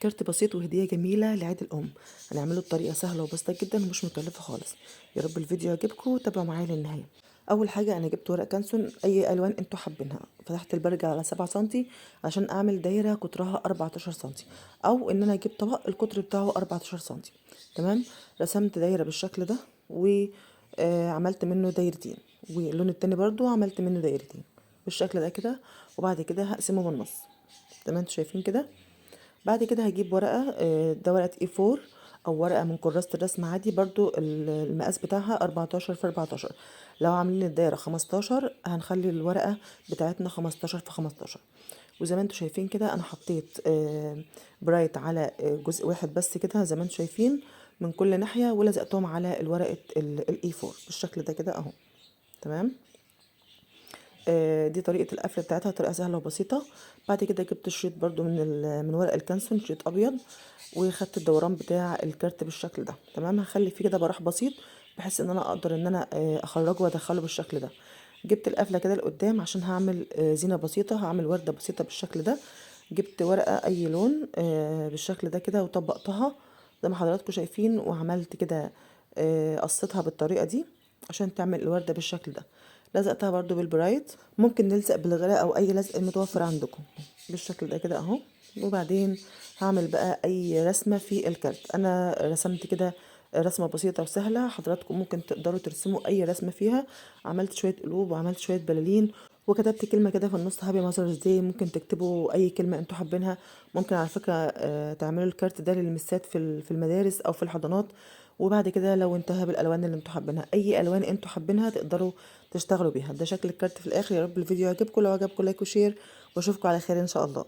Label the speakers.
Speaker 1: كارت بسيط وهدية جميلة لعيد الأم. هنعمله بطريقة سهلة وبسيطة جدا ومش مكلفة خالص. يا رب الفيديو يعجبكم وتابعوا معايا للنهاية. أول حاجة أنا جبت ورق كانسون أي ألوان انتوا حابينها، فتحت البرجل على 7 سنتي عشان أعمل دايرة قطرها 14 سنتي، أو إن أنا أجيب طبق القطر بتاعه 14 سنتي. تمام. رسمت دايرة بالشكل ده وعملت منه دايرتين، واللون التاني برضو عملت منه دايرتين بالشكل ده كده. وبعد كده هقسمه بالنص. تمام، انتوا شايفين كده. بعد كده هجيب ورقة، ده ورقة A4 او ورقة من كراسة الرسم عادي، برضو المقاس بتاعها 14 في 14. لو عاملين الدايرة 15 هنخلي الورقة بتاعتنا 15 في 15. وزي ما انتوا شايفين كده انا حطيت برايت على جزء واحد بس كده زي ما انتوا شايفين من كل ناحية، ولزقتهم على الورقة الA4 بالشكل ده كده اهو. تمام. دي طريقة القفل بتاعتها، طريقة سهلة وبسيطة. بعد كده جبت شريط برضو من ورق الكانسون، شريط ابيض، وخدت الدوران بتاع الكارت بالشكل ده. تمام. هخلي فيه كده براح بسيط بحيث ان انا اقدر ان انا اخرجه وادخله بالشكل ده. جبت القفله كده لقدام عشان هعمل زينه بسيطه، هعمل ورده بسيطه بالشكل ده. جبت ورقه اي لون بالشكل ده كده وطبقتها زي ما حضراتكم شايفين، وعملت كده قصيتها بالطريقه دي عشان تعمل الورده بالشكل ده. لزقتها برضو بالبرايت، ممكن نلزق بالغلاء او اي لزق متوفر عندكم بالشكل ده كده اهو. وبعدين هعمل بقى اي رسمه في الكارت. انا رسمت كده رسمه بسيطه وسهله، حضراتكم ممكن تقدروا ترسموا اي رسمه فيها. عملت شويه قلوب وعملت شويه بلالين، وكتبت كلمه كده في النص هابي ماذرز داي. ممكن تكتبوا اي كلمه انتوا حابينها. ممكن على فكره تعملوا الكارت ده للمسات في المدارس او في الحضانات. وبعد كده لو انتهى بالالوان اللي انتوا حابينها، اي الوان انتوا حابينها تقدروا تشتغلوا بيها. ده شكل الكارت في الاخر. يا رب الفيديو يعجبكم، لو عجبكم لايك وشير، واشوفكم على خير ان شاء الله.